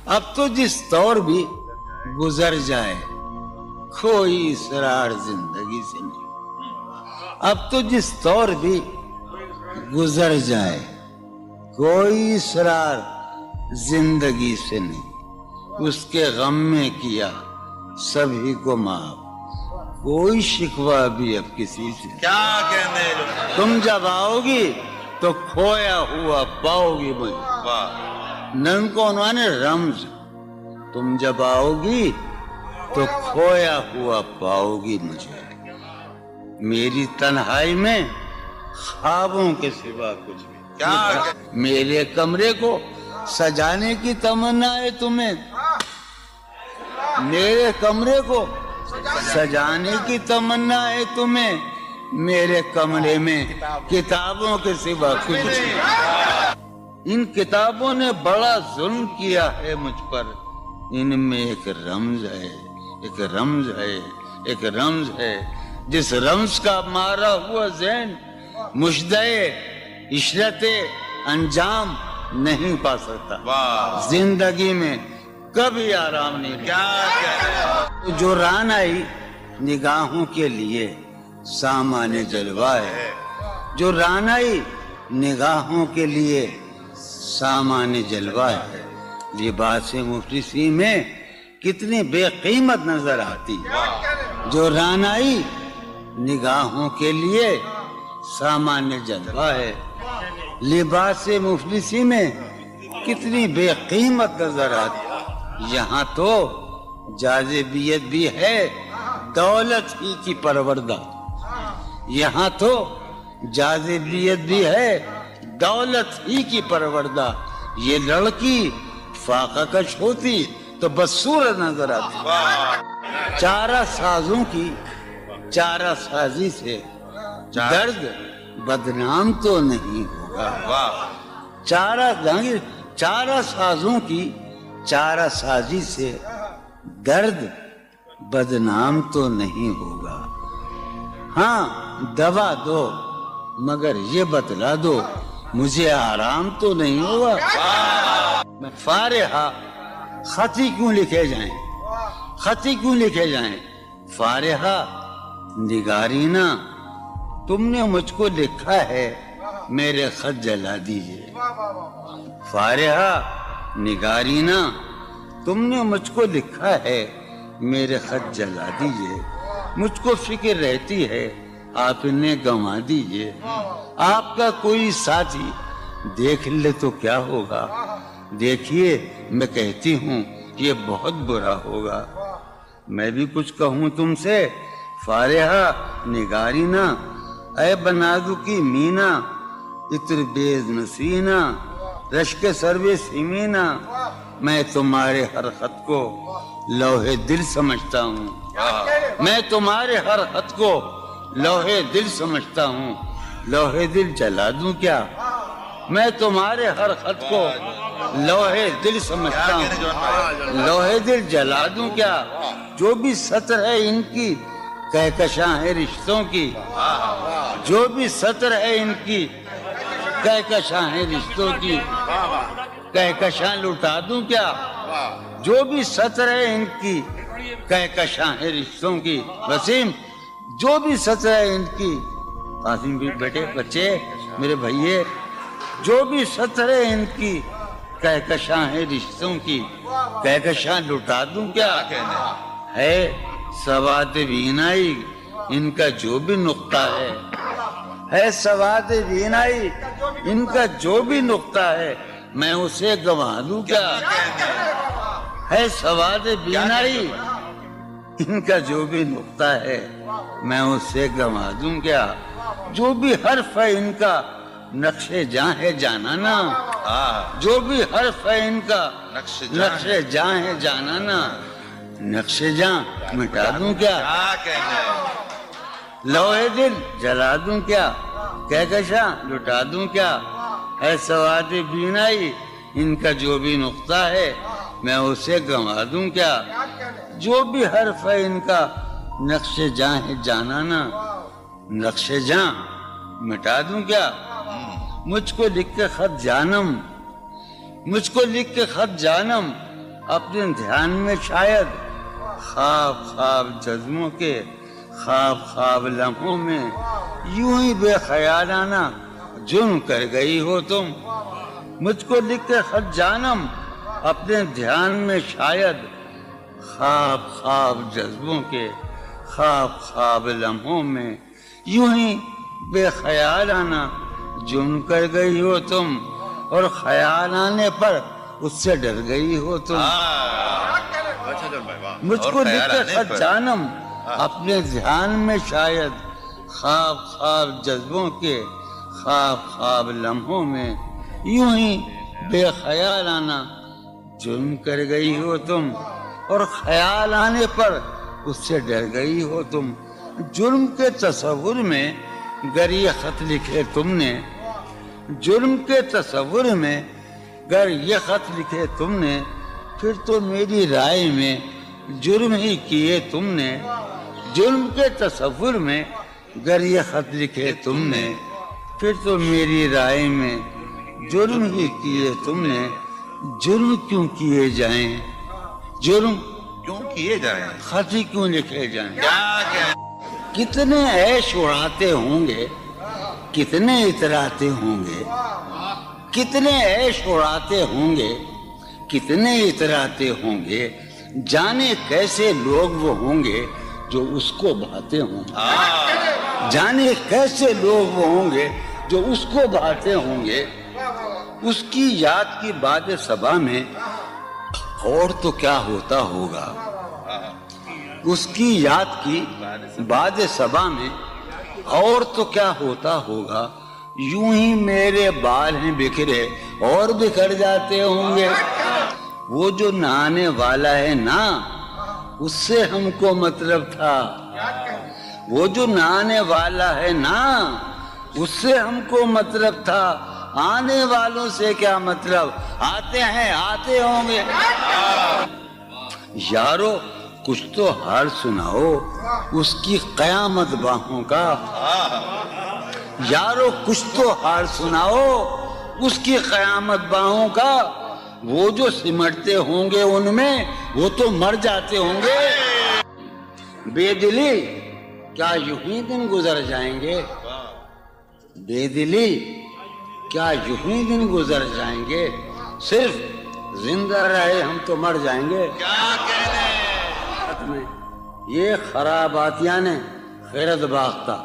اب تو جس دور بھی گزر جائے کوئی اسرار زندگی سے نہیں. اب تو جس دور بھی گزر جائے کوئی اسرار زندگی سے نہیں. اس کے غم میں کیا سبھی کو معاف, کوئی شکوہ بھی اب کسی سے. کیا کہنے تم جب آؤ گی تو کھویا ہوا پاؤ گی مجھے. واہ نن کو عنوان ہے رمز. تم جب آؤ گی تو کھویا ہوا پاؤ گی مجھے. میری تنہائی میں خوابوں کے سوا کچھ بھی. کیا میرے کمرے کو سجانے کی تمنا ہے تمہیں. میرے کمرے کو سجانے کی تمنا ہے تمہیں. میرے کمرے میں کتابوں کے سوا کچھ نہیں. ان کتابوں نے بڑا ظلم کیا ہے مجھ پر. ان میں ایک رمز ہے, ایک رمز ہے, ایک رمز ہے. جس رمز کا مارا ہوا ذہن مشدے عشرت انجام نہیں پا سکتا. واہ زندگی میں کبھی آرام نہیں. کیا کہنے. جو رانائی نگاہوں کے لیے سامان جلوہ ہے. جو رانائی نگاہوں کے لیے سامان جلوہ ہے. لباس مفلسی میں کتنی بے قیمت نظر آتی ہے. جو رانائی نگاہوں کے لیے سامان جلوہ ہے. لباس مفلسی میں کتنی بے قیمت نظر آتی ہے. یہاں تو جاذبیت بھی ہے دولت ہی کی پروردہ. یہاں تو جاذبیت بھی ہے دولت ہی کی پروردہ. یہ لڑکی فاقہ کش ہوتی تو بدصورت نظر آتی. چارہ سازوں کی چارہ سازی سے درد بدنام تو نہیں ہوگا. واہ چارہ سازوں کی چارہ سازی سے درد بدنام تو نہیں ہوگا. ہاں دوا دو مگر یہ بتلا دو مجھے آرام تو نہیں ہوگا. فارحہ خطی کیوں لکھے جائیں, خطی کیوں لکھے جائیں. فارحہ نگارینا تم نے مجھ کو لکھا ہے میرے خط جلا دیجئے. فارحہ نگارینا تم نے مجھ کو لکھا ہے میرے خط جلا دیجئے. مجھ کو فکر رہتی ہے آپ انہیں گنوا دیجئے. آپ کا کوئی ساتھی دیکھ لے تو کیا ہوگا. دیکھیے میں کہتی ہوں یہ بہت برا ہوگا. میں بھی کچھ کہوں تم سے. فارحہ نگارینا اے بنادو کی مینا عطر بیز نسینا رشک سروے سیمینا. میں تمہارے ہر خط کو لوہے دل سمجھتا ہوں. میں تمہارے ہر خط کو لوہے دل سمجھتا ہوں. لوہے دل جلا دوں کیا. میں تمہارے ہر خط کو لوہے دل سمجھتا ہوں. لوہے دل جلا دوں کیا. جو بھی سطر ہے ان کی کہکشاں ہے رشتوں کی. جو بھی سطر ہے ان کی کہکشاں ہے رشتوں کی. کہکشاں لٹا دوں کیا. جو بھی سطر ہے ان کی کہکشاں ہے رشتوں کی. وسیم جو بھی سطر ہے ان کی. قاسم بھی بیٹے بچے میرے بھائیے جو بھی سطر ہے ان کی کہکشاں ہے رشتوں کی. کہکشاں لٹا دوں کیا. ہے سواد بینائی ان کا جو بھی نقطہ ہے سواد بینائی ان کا جو بھی نقطہ ہے میں اسے گنوا دوں کیا. ہے سواد بینائی ان کا جو بھی نقطہ ہے میں اسے گنوا دوں کیا. جو بھی حرف ہے ان کا نقش جاں ہے جانانا. جو بھی حرف ہے ان کا نقش جاں ہے جانانا. نقش جاں مٹا دوں کیا. لوہے دل جلا دوں کیا. کہکشاں لٹا دوں کیا. ہے سواد بینائی ان کا جو بھی نقطہ ہے میں اسے گنوا دوں کیا. جو بھی حرف ہے ان کا نقش جاں ہے جانانا. نقش جاں مٹا دوں کیا. مجھ کو لکھ کے خط جانم مجھ کو لکھ کے خط جانم اپنے دھیان میں شاید خواب خواب جذبوں کے خواب خواب لمحوں میں یوں ہی بے خیالانہ جرم کر گئی ہو تم. مجھ کو لکھ کے خط جانم اپنے دھیان میں شاید خواب خواب جذبوں کے خواب خواب لمحوں میں یوں ہی بے خیالانہ جرم کر گئی ہو تم, اور خیال آنے پر اس سے ڈر گئی ہو تم. مجھ کو لکھ کے خط جانم اپنے دھیان میں شاید خواب خواب جذبوں کے خواب خواب لمحوں میں یوں ہی بے خیالانہ جرم کر گئی ہو تم, اور خیال آنے پر اس سے ڈر گئی ہو تم. جرم کے تصور میں گر یہ خط لکھے تم نے, جرم کے تصور میں گر یہ خط لکھے تم نے, پھر تو میری رائے میں جرم ہی کیے تم نے. جرم کے تصور میں گر یہ خط لکھے تم نے, پھر تو میری رائے میں جرم ہی کیے تم نے. جرم کیوں کیے جائیں, جرم کیوں کیے جائیں, خط ہی کیوں لکھے جائیں. کیا کتنے عیش اڑاتے ہوں گے, کتنے اتراتے ہوں گے, کتنے عیش اڑاتے ہوں گے, کتنے اتراتے ہوں گے, جانے کیسے لوگ وہ ہوں گے جو اس کو بھاتے ہوں گے. جانے کیسے لوگ وہ ہوں گے جو اس کو بھاتے ہوں گے. اس کی یاد کی باد صبا میں اور تو کیا ہوتا ہوگا, اس کی یاد کی باد صبا میں اور تو کیا ہوتا ہوگا. یوں ہی میرے بال ہیں بکھرے اور بکھر جاتے ہوں گے. وہ جو نہانے والا ہے نا, اس سے ہم کو مطلب تھا. وہ جو نہانے والا ہے نا, اس سے ہم کو مطلب تھا. آنے والوں سے کیا مطلب, آتے ہیں آتے ہوں گے. یارو کچھ تو حال سناؤ اس کی قیامت باہوں کا. یارو کچھ تو حال سناؤ اس کی قیامت باہوں کا. وہ جو سمٹتے ہوں گے ان میں وہ تو مر جاتے ہوں گے. بے دلی کیا یوں ہی دن گزر جائیں گے, بے دلی کیا یوں ہی دن گزر جائیں گے. صرف زندہ رہے ہم تو مر جائیں گے. یہ خراباتیاں نے خیرت باختہ,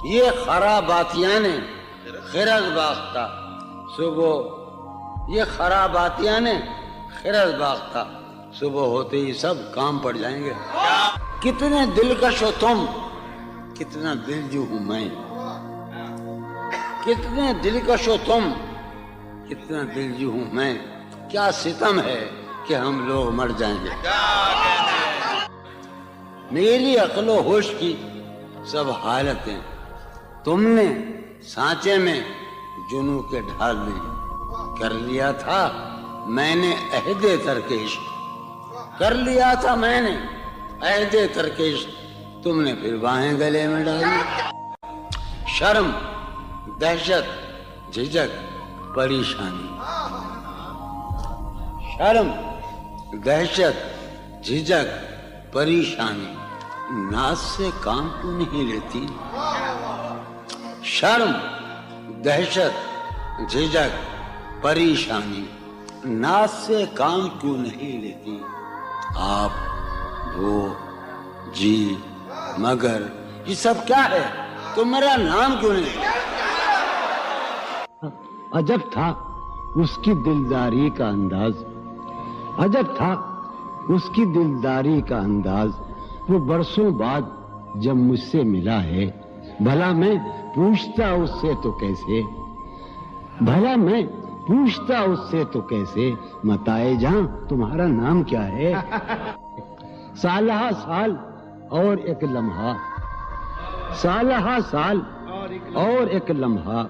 یہ خراباتیاں نے خیرت باختہ. صبح یہ خراباتیاں نے خیرت باختہ, صبح ہوتے ہی سب کام پڑ جائیں گے. کتنے دلکش ہو تم, کتنا دل جو ہوں میں. کتنے دلکش ہو تم, کتنا دل جو ہوں میں. کیا ستم ہے کہ ہم لوگ مر جائیں گے. میری عقل و ہوش کی سب حالتیں تم نے سانچے میں جنوں کے ڈھال دی. کر لیا تھا میں نے عہد ترکش, کر لیا تھا میں نے عہد ترکش, تم نے پھر باہیں گلے میں ڈالی. شرم دہشت جھجک پریشانی, شرم دہشت جھجک پریشانی, ناز سے کام کیوں نہیں لیتی. شرم دہشت جھجک پریشانی, ناز سے کام کیوں نہیں لیتی. آپ وہ جی مگر یہ سب کیا ہے, تو میرا نام کیوں نہیں. عجب تھا اس کی دلداری کا انداز, عجب تھا اس کی دلداری کا انداز. وہ برسوں بعد جب مجھ سے ملا ہے, بھلا میں پوچھتا اس سے تو کیسے, بھلا میں پوچھتا اس سے تو کیسے, متائے جہاں تمہارا نام کیا ہے. سالہ سال اور ایک لمحہ, سالہ سال اور ایک لمحہ,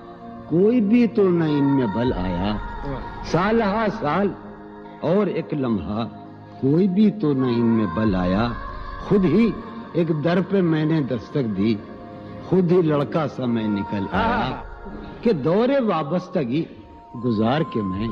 کوئی بھی تو نہ ان میں بل آیا. سالہ سال اور ایک لمحہ, کوئی بھی تو نہ ان میں بل آیا. خود ہی ایک در پہ میں نے دستک دی, خود ہی لڑکا سا میں نکل آیا. کہ دور وابستگی گزار کے میں